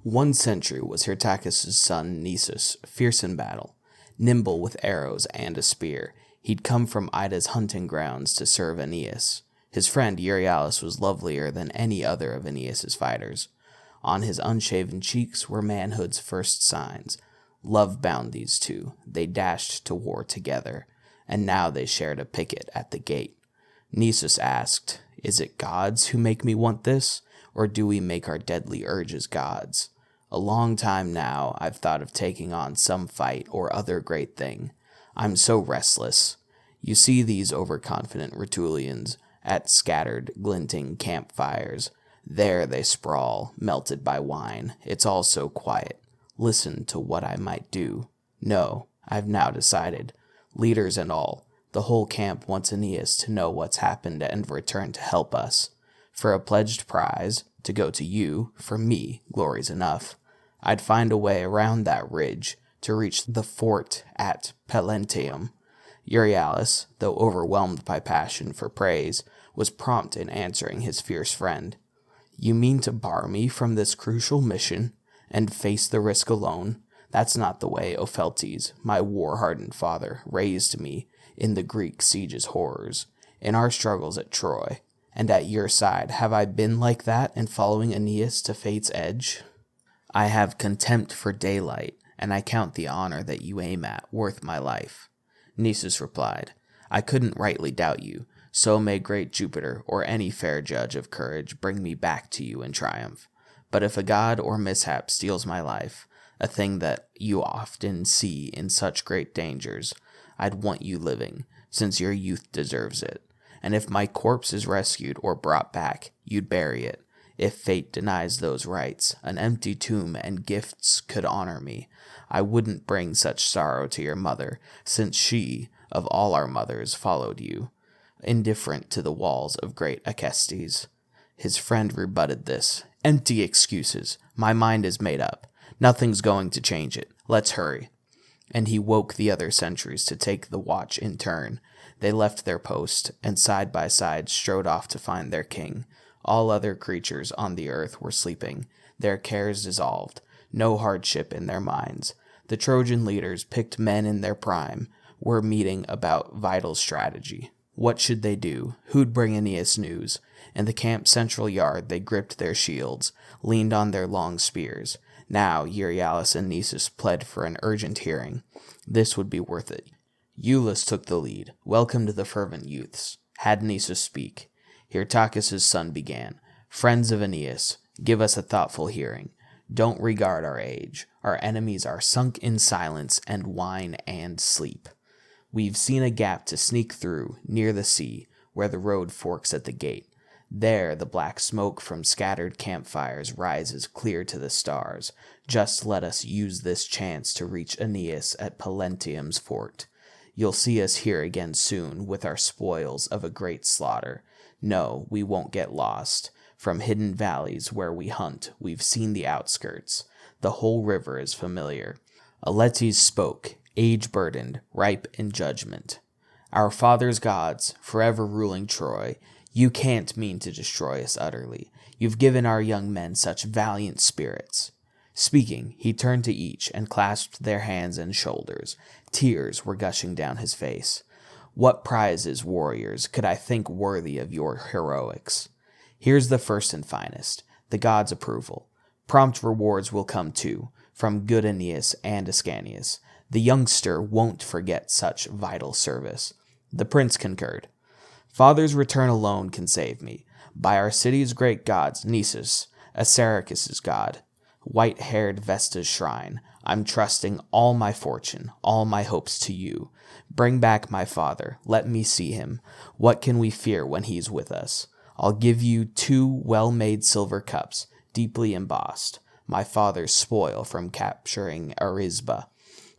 One sentry was Hyrtacus' son Nisus, fierce in battle, nimble with arrows and a spear. He'd come from Ida's hunting grounds to serve Aeneas. His friend Euryalus was lovelier than any other of Aeneas' fighters. On his unshaven cheeks were manhood's first signs. Love bound these two. They dashed to war together, and now they shared a picket at the gate. Nisus asked, "Is it gods who make me want this, or do we make our deadly urges gods? A long time now I've thought of taking on some fight or other great thing. I'm so restless. You see these overconfident Rutulians at scattered, glinting campfires. There they sprawl, melted by wine. It's all so quiet. Listen to what I might do. No, I've now decided. Leaders and all, the whole camp wants Aeneas to know what's happened and return to help us. For a pledged prize, to go to you, for me, glory's enough. I'd find a way around that ridge to reach the fort at Pallanteum." Euryalus, though overwhelmed by passion for praise, was prompt in answering his fierce friend. "You mean to bar me from this crucial mission and face the risk alone? That's not the way Opheltes, my war-hardened father, raised me in the Greek siege's horrors, in our struggles at Troy. And at your side, have I been like that in following Aeneas to fate's edge? I have contempt for daylight, and I count the honor that you aim at worth my life." Nisus replied, "I couldn't rightly doubt you, so may great Jupiter or any fair judge of courage bring me back to you in triumph. But if a god or mishap steals my life, a thing that you often see in such great dangers, I'd want you living, since your youth deserves it. And if my corpse is rescued or brought back, you'd bury it. If fate denies those rights, an empty tomb and gifts could honor me. I wouldn't bring such sorrow to your mother, since she, of all our mothers, followed you, indifferent to the walls of great Acestes." His friend rebutted this. "Empty excuses. My mind is made up. Nothing's going to change it. Let's hurry." And he woke the other sentries to take the watch in turn. They left their post, and side by side strode off to find their king. All other creatures on the earth were sleeping, their cares dissolved, no hardship in their minds. The Trojan leaders, picked men in their prime, were meeting about vital strategy. What should they do? Who'd bring Aeneas news? In the camp's central yard they gripped their shields, leaned on their long spears. Now Euryalus and Nisus pled for an urgent hearing. This would be worth it. Euryalus took the lead, welcomed the fervent youths, had Nisus speak. Hyrtacus' son began, "Friends of Aeneas, give us a thoughtful hearing. Don't regard our age. Our enemies are sunk in silence and wine and sleep. We've seen a gap to sneak through, near the sea, where the road forks at the gate. There the black smoke from scattered campfires rises clear to the stars. Just let us use this chance to reach Aeneas at Pallanteum's fort. You'll see us here again soon with our spoils of a great slaughter. No, we won't get lost. From hidden valleys where we hunt, we've seen the outskirts. The whole river is familiar." Aletes spoke, age-burdened, ripe in judgment. "Our fathers' gods, forever ruling Troy, you can't mean to destroy us utterly. You've given our young men such valiant spirits." Speaking, he turned to each and clasped their hands and shoulders. Tears were gushing down his face. "What prizes, warriors, could I think worthy of your heroics? Here's the first and finest, the gods' approval. Prompt rewards will come too, from good Aeneas and Ascanius. The youngster won't forget such vital service." The prince concurred. "Father's return alone can save me. By our city's great gods, Nisus, Assaracus' god, white-haired Vesta's shrine, I'm trusting all my fortune, all my hopes to you. Bring back my father, let me see him. What can we fear when he's with us? I'll give you 2 well-made silver cups, deeply embossed, my father's spoil from capturing Arisba,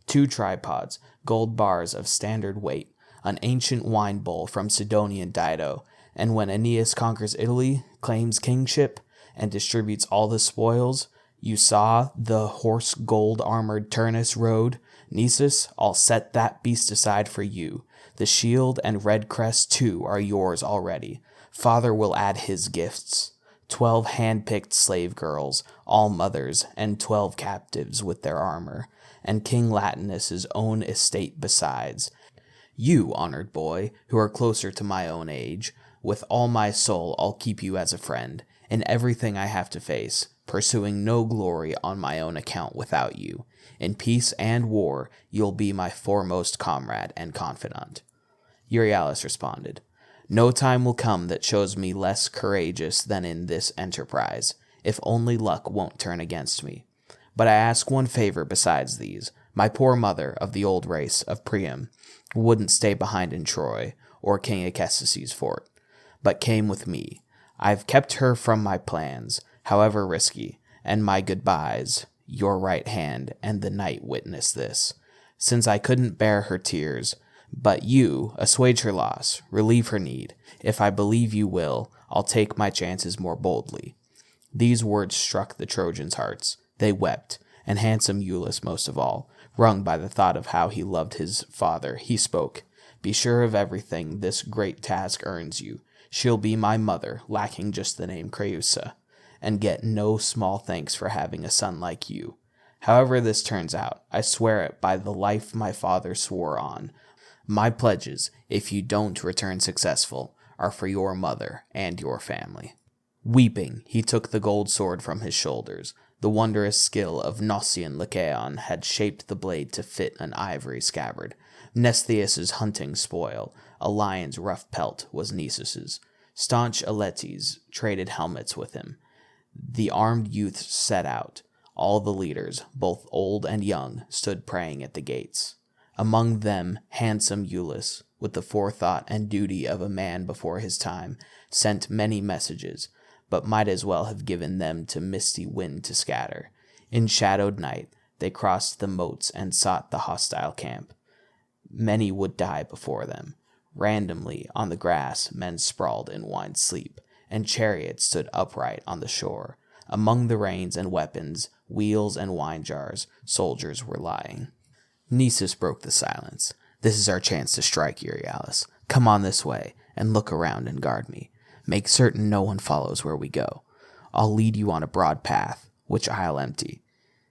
2 tripods, gold bars of standard weight, an ancient wine bowl from Sidonian Dido, and when Aeneas conquers Italy, claims kingship, and distributes all the spoils, you saw the horse gold-armored Turnus rode. Nisus, I'll set that beast aside for you. The shield and red crest, too, are yours already. Father will add his gifts. 12 hand-picked slave girls, all mothers, and 12 captives with their armor, and King Latinus's own estate besides. You, honored boy, who are closer to my own age, with all my soul I'll keep you as a friend, in everything I have to face, pursuing no glory on my own account without you. In peace and war, you'll be my foremost comrade and confidant. Euryalus responded, No time will come that shows me less courageous than in this enterprise, if only luck won't turn against me. But I ask one favor besides these. My poor mother of the old race of Priam wouldn't stay behind in Troy or King Acestes' fort, but came with me. I've kept her from my plans, however risky, and my goodbyes, your right hand and the night witness this, since I couldn't bear her tears. But you, assuage her loss, relieve her need. If I believe you will, I'll take my chances more boldly. These words struck the Trojans' hearts. They wept, and handsome Euryalus most of all, wrung by the thought of how he loved his father, he spoke. Be sure of everything this great task earns you. She'll be my mother, lacking just the name Creusa, and get no small thanks for having a son like you. However this turns out, I swear it by the life my father swore on. My pledges, if you don't return successful, are for your mother and your family. Weeping, he took the gold sword from his shoulders. The wondrous skill of Gnossian Lycaon had shaped the blade to fit an ivory scabbard. Mnestheus' hunting spoil, a lion's rough pelt, was Nisus's. Staunch Aletes traded helmets with him. The armed youths set out. All the leaders, both old and young, stood praying at the gates. Among them, handsome Euryalus, with the forethought and duty of a man before his time, sent many messages, but might as well have given them to misty wind to scatter. In shadowed night, they crossed the moats and sought the hostile camp. Many would die before them. Randomly, on the grass, men sprawled in wine sleep, and chariots stood upright on the shore. Among the reins and weapons, wheels and wine jars, soldiers were lying. Nisus broke the silence. This is our chance to strike, Euryalus. Come on this way, and look around and guard me. Make certain no one follows where we go. I'll lead you on a broad path, which I'll empty.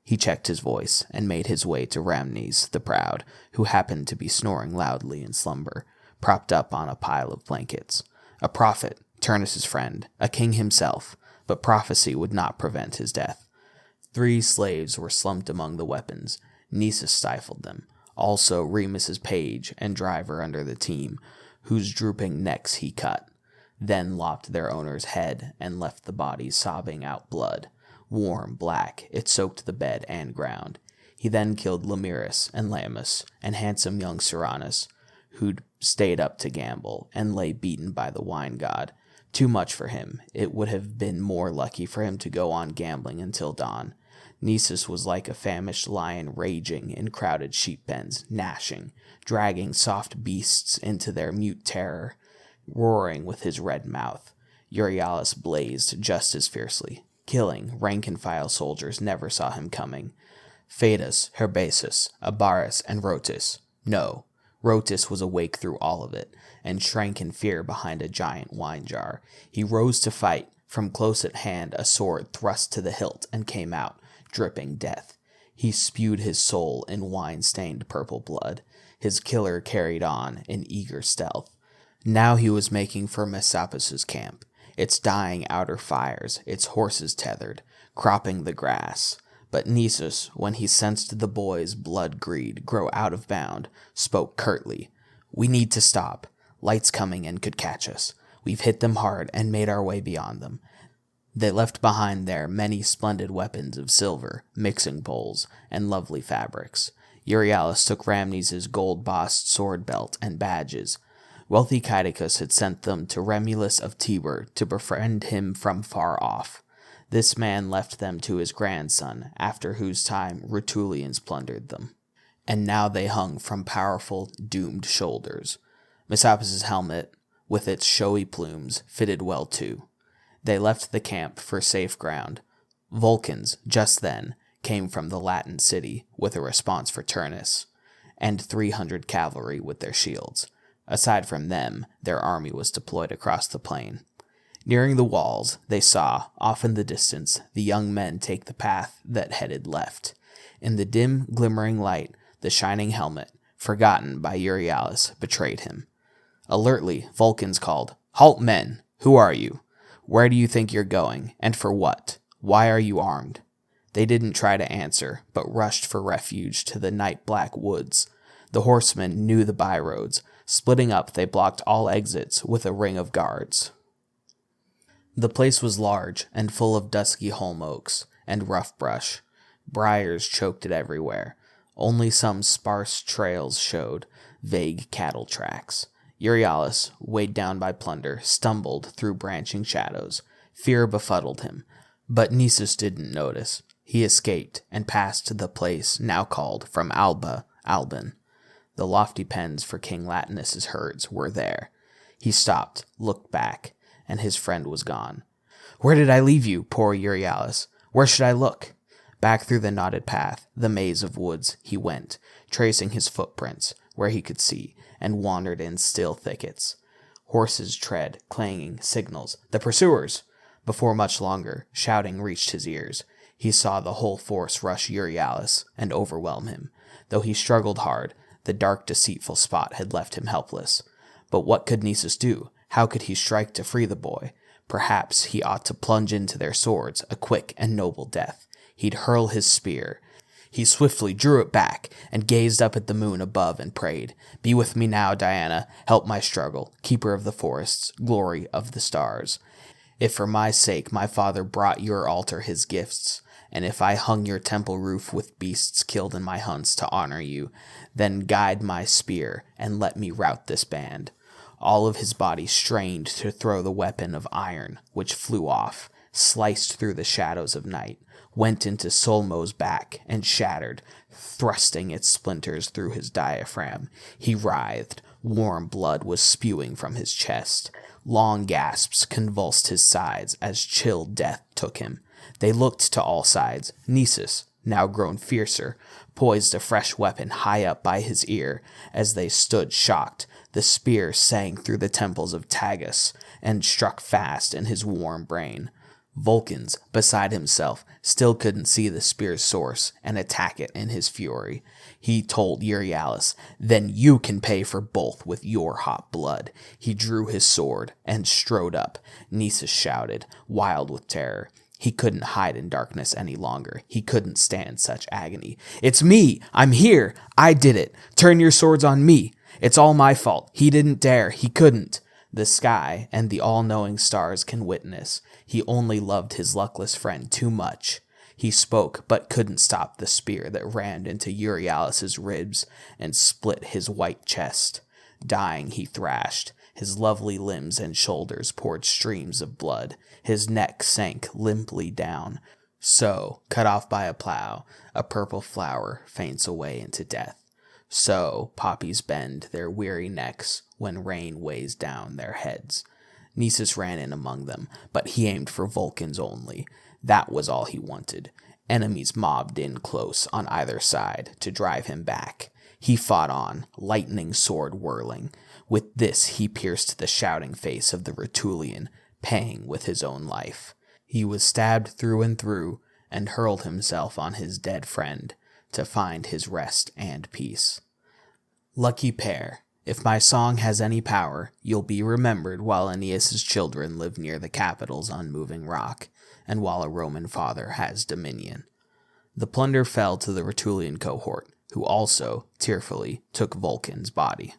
He checked his voice, and made his way to Rhamnes the Proud, who happened to be snoring loudly in slumber, propped up on a pile of blankets. A prophet, Turnus' friend, a king himself, but prophecy would not prevent his death. 3 slaves were slumped among the weapons. Nisus stifled them, also Remus's page and driver under the team, whose drooping necks he cut, then lopped their owner's head and left the bodies sobbing out blood. Warm, black, it soaked the bed and ground. He then killed Lemyrus and Lamus and handsome young Serranus, who'd stayed up to gamble and lay beaten by the wine god. Too much for him. It would have been more lucky for him to go on gambling until dawn. Nisus was like a famished lion raging in crowded sheep pens, gnashing, dragging soft beasts into their mute terror, roaring with his red mouth. Euryalus blazed just as fiercely. Killing, rank-and-file soldiers never saw him coming. Phaedus, Herbaceus, Abaris, and Rhotus. No, Rhotus was awake through all of it, and shrank in fear behind a giant wine jar. He rose to fight. From close at hand, a sword thrust to the hilt and came out, dripping death. He spewed his soul in wine-stained purple blood. His killer carried on in eager stealth. Now he was making for Messapus' camp, its dying outer fires, its horses tethered, cropping the grass. But Nisus, when he sensed the boy's blood-greed grow out of bound, spoke curtly. We need to stop. Light's coming and could catch us. We've hit them hard and made our way beyond them. They left behind there many splendid weapons of silver, mixing bowls, and lovely fabrics. Euryalus took Rhamnes' gold-bossed sword belt and badges. Wealthy Caedicus had sent them to Remulus of Tibur to befriend him from far off. This man left them to his grandson, after whose time Rutulians plundered them. And now they hung from powerful, doomed shoulders. Messapus' helmet, with its showy plumes, fitted well too. They left the camp for safe ground. Vulcans, just then, came from the Latin city with a response for Turnus, and 300 cavalry with their shields. Aside from them, their army was deployed across the plain. Nearing the walls, they saw, off in the distance, the young men take the path that headed left. In the dim, glimmering light, the shining helmet, forgotten by Euryalus, betrayed him. Alertly, Vulcans called, "Halt, men! Who are you? Where do you think you're going, and for what? Why are you armed?" They didn't try to answer, but rushed for refuge to the night-black woods. The horsemen knew the byroads. Splitting up, they blocked all exits with a ring of guards. The place was large and full of dusky holm oaks and rough brush. Briars choked it everywhere. Only some sparse trails showed, vague cattle tracks. Euryalus, weighed down by plunder, stumbled through branching shadows. Fear befuddled him, but Nisus didn't notice. He escaped and passed the place now called from Alba, Alban. The lofty pens for King Latinus's herds were there. He stopped, looked back, and his friend was gone. "Where did I leave you, poor Euryalus? Where should I look?" Back through the knotted path, the maze of woods, he went, tracing his footprints where he could see, and wandered in still thickets. Horses' tread, clanging, signals, "The pursuers!" Before much longer, shouting reached his ears. He saw the whole force rush Euryalus and overwhelm him. Though he struggled hard, the dark, deceitful spot had left him helpless. But what could Nisus do? How could he strike to free the boy? Perhaps he ought to plunge into their swords, a quick and noble death. He'd hurl his spear. He swiftly drew it back and gazed up at the moon above and prayed, "Be with me now, Diana. Help my struggle, keeper of the forests, glory of the stars. If for my sake my father brought your altar his gifts, and if I hung your temple roof with beasts killed in my hunts to honor you, then guide my spear and let me rout this band." All of his body strained to throw the weapon of iron, which flew off, sliced through the shadows of night, went into Sulmo's back, and shattered, thrusting its splinters through his diaphragm. He writhed. Warm blood was spewing from his chest. Long gasps convulsed his sides as chill death took him. They looked to all sides. Nisus, now grown fiercer, poised a fresh weapon high up by his ear. As they stood shocked, the spear sang through the temples of Tagus and struck fast in his warm brain. Vulcans, beside himself, still couldn't see the spear's source and attack it in his fury. He told Euryalus, "Then you can pay for both with your hot blood." He drew his sword and strode up. Nisus shouted, wild with terror. He couldn't hide in darkness any longer. He couldn't stand such agony. "It's me! I'm here! I did it! Turn your swords on me! It's all my fault! He didn't dare! He couldn't!" The sky and the all-knowing stars can witness. He only loved his luckless friend too much. He spoke, but couldn't stop the spear that rammed into Euryalus' ribs and split his white chest. Dying, he thrashed. His lovely limbs and shoulders poured streams of blood. His neck sank limply down. So, cut off by a plow, a purple flower faints away into death. So, poppies bend their weary necks when rain weighs down their heads. Nisus ran in among them, but he aimed for Vulcans only. That was all he wanted. Enemies mobbed in close on either side to drive him back. He fought on, lightning sword whirling. With this he pierced the shouting face of the Rutulian, paying with his own life. He was stabbed through and through, and hurled himself on his dead friend, to find his rest and peace. Lucky pair, if my song has any power, you'll be remembered while Aeneas' children live near the capital's unmoving rock, and while a Roman father has dominion. The plunder fell to the Rutulian cohort, who also, tearfully, took Vulcan's body.